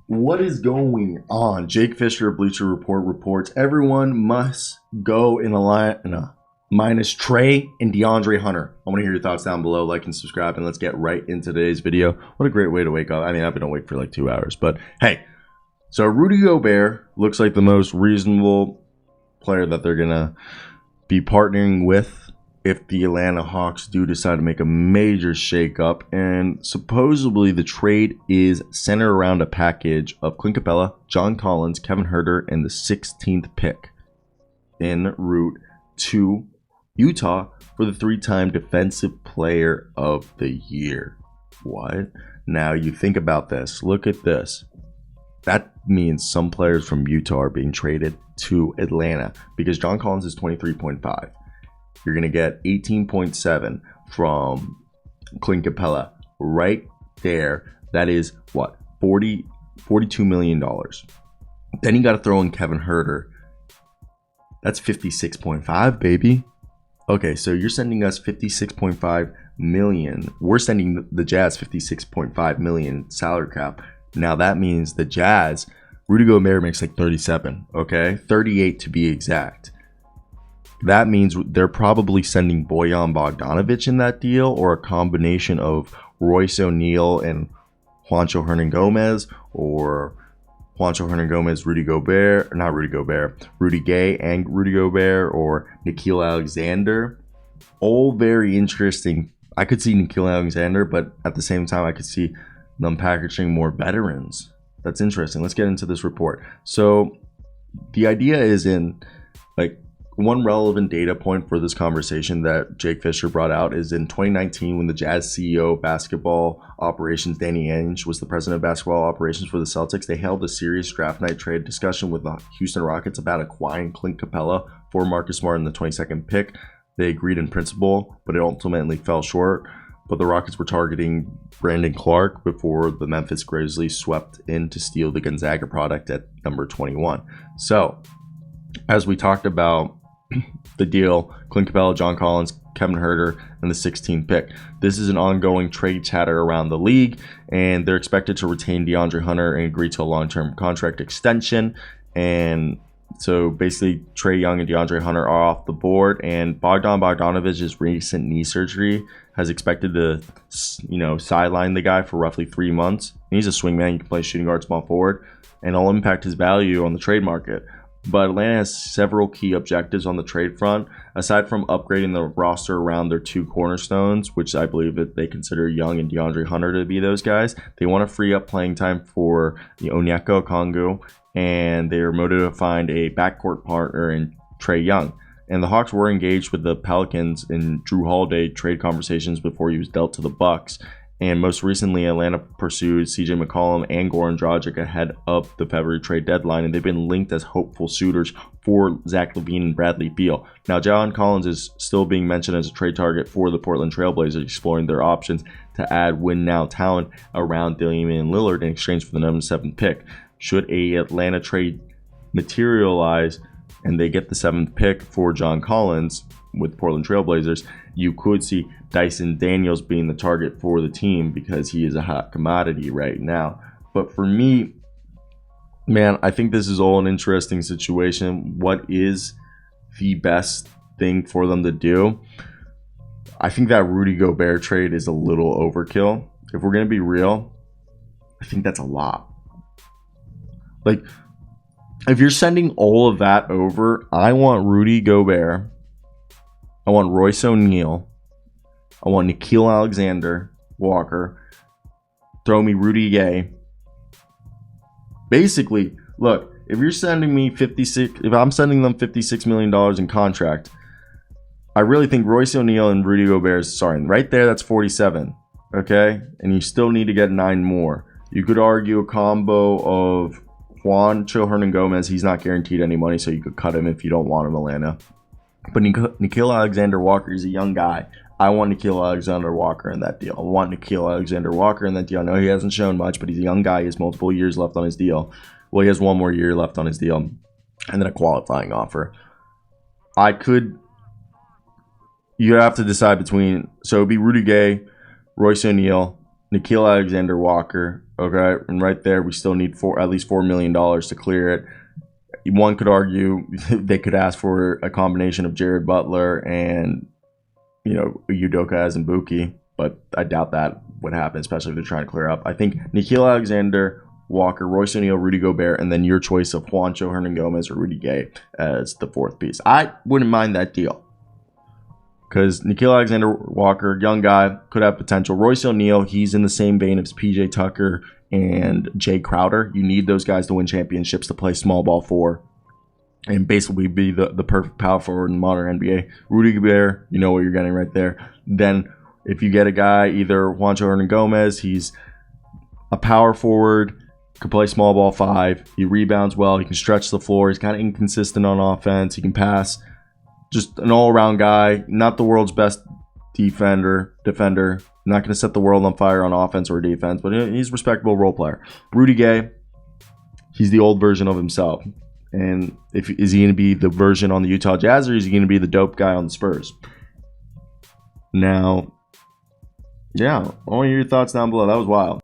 What is going on? Jake Fischer of Bleacher Report reports everyone must go in a line minus Trae and DeAndre Hunter. I want to hear your thoughts down below. Like and subscribe, and let's get right into today's video. What a great way to wake up. I mean, I've been awake for like 2 hours, but hey. So Rudy Gobert looks like the most reasonable player that they're going to be partnering with if the Atlanta Hawks do decide to make a major shakeup. And supposedly the trade is centered around a package of Capela, John Collins, Kevin Huerter, and the 16th pick en route to Utah for the 3-time Defensive Player of the Year. What? Now you think about this. Look at this. That means some players from Utah are being traded to Atlanta because John Collins is 23.5. You're going to get 18.7 from Capela right there. That is what? $42 million. Then you got to throw in Kevin Huerter. That's 56.5, baby. Okay, so you're sending us 56.5 million. We're sending the Jazz 56.5 million salary cap. Now that means the Jazz, Rudy Gobert makes like 37, okay? 38 to be exact. That means they're probably sending Bojan Bogdanovic in that deal, or a combination of Royce O'Neal and Juancho Hernangomez, or Juancho Hernangomez, Rudy Gay and Rudy Gobert, or Nickeil Alexander. All very interesting. I could see Nickeil Alexander, but at the same time, I could see them packaging more veterans. That's interesting. Let's get into this report. So the idea is in like one relevant data point for this conversation that Jake Fischer brought out is in 2019 when the Jazz CEO of basketball operations, Danny Ainge, was the president of basketball operations for the Celtics. They held a serious draft night trade discussion with the Houston Rockets about acquiring Capela for Marcus Smart in the 22nd pick. They agreed in principle, but it ultimately fell short. But the Rockets were targeting Brandon Clark before the Memphis Grizzlies swept in to steal the Gonzaga product at number 21. So, as we talked about the deal, Capela, John Collins, Kevin Huerter, and the 16th pick. This is an ongoing trade chatter around the league, and they're expected to retain DeAndre Hunter and agree to a long-term contract extension. And so basically, Trae Young and DeAndre Hunter are off the board, and Bogdanovic's recent knee surgery has expected to, sideline the guy for roughly 3 months. And he's a swingman. He can play shooting guard, small forward, and it'll impact his value on the trade market. But Atlanta has several key objectives on the trade front. Aside from upgrading the roster around their 2 cornerstones, which I believe that they consider Young and DeAndre Hunter to be those guys, they want to free up playing time for Onyeka Okongwu, and they're motivated to find a backcourt partner in Trae Young. And the Hawks were engaged with the Pelicans in Drew Holiday trade conversations before he was dealt to the Bucks. And most recently, Atlanta pursued CJ McCollum and Goran Dragic ahead of the February trade deadline, and they've been linked as hopeful suitors for Zach LaVine and Bradley Beal. Now, John Collins is still being mentioned as a trade target for the Portland Trailblazers, exploring their options to add win-now talent around Damian Lillard in exchange for the number 7 pick. Should a Atlanta trade materialize and they get the 7th pick for John Collins with Portland Trailblazers, you could see Dyson Daniels being the target for the team because he is a hot commodity right now. But for me, man, I think this is all an interesting situation. What is the best thing for them to do? I think that Rudy Gobert trade is a little overkill. If we're going to be real, I think that's a lot. Like, if you're sending all of that over, I want Rudy Gobert, I want Royce O'Neal, I want Nickeil Alexander Walker, throw me Rudy Gay. Basically, look, if you're sending me if I'm sending them $56 million in contract, I really think Royce O'Neal and Rudy Gobert right there, that's 47, okay? And you still need to get 9 more. You could argue a combo of Juancho Hernangomez, he's not guaranteed any money, so you could cut him if you don't want him, Atlanta. But Nickeil Alexander Walker is a young guy. I want Nickeil Alexander Walker in that deal. I want Nickeil Alexander Walker in that deal. I know he hasn't shown much, but he's a young guy. He has multiple years left on his deal. Well, he has 1 more year left on his deal, and then a qualifying offer. You have to decide between, so it'd be Rudy Gay, Royce O'Neal, Nickeil Alexander-Walker. Okay, and right there, we still need at least $4 million to clear it. One could argue they could ask for a combination of Jared Butler and, Udoka Azubuike, but I doubt that would happen, especially if they're trying to clear up. I think Nickeil Alexander-Walker, Royce O'Neal, Rudy Gobert, and then your choice of Juancho Hernangomez or Rudy Gay as the fourth piece. I wouldn't mind that deal. Because Nickeil Alexander-Walker, young guy, could have potential. Royce O'Neal, he's in the same vein as PJ Tucker and Jay Crowder. You need those guys to win championships, to play small ball for, and basically be the perfect power forward in the modern NBA. Rudy Gobert, you know what you're getting right there. Then if you get a guy, either Juancho Hernangomez, he's a power forward, could play small ball 5. He rebounds well. He can stretch the floor. He's kind of inconsistent on offense. He can pass. Just an all-around guy, not the world's best defender. Not going to set the world on fire on offense or defense, but he's a respectable role player. Rudy Gay, he's the old version of himself. And is he going to be the version on the Utah Jazz, or is he going to be the dope guy on the Spurs? Now, yeah, I want to hear your thoughts down below. That was wild.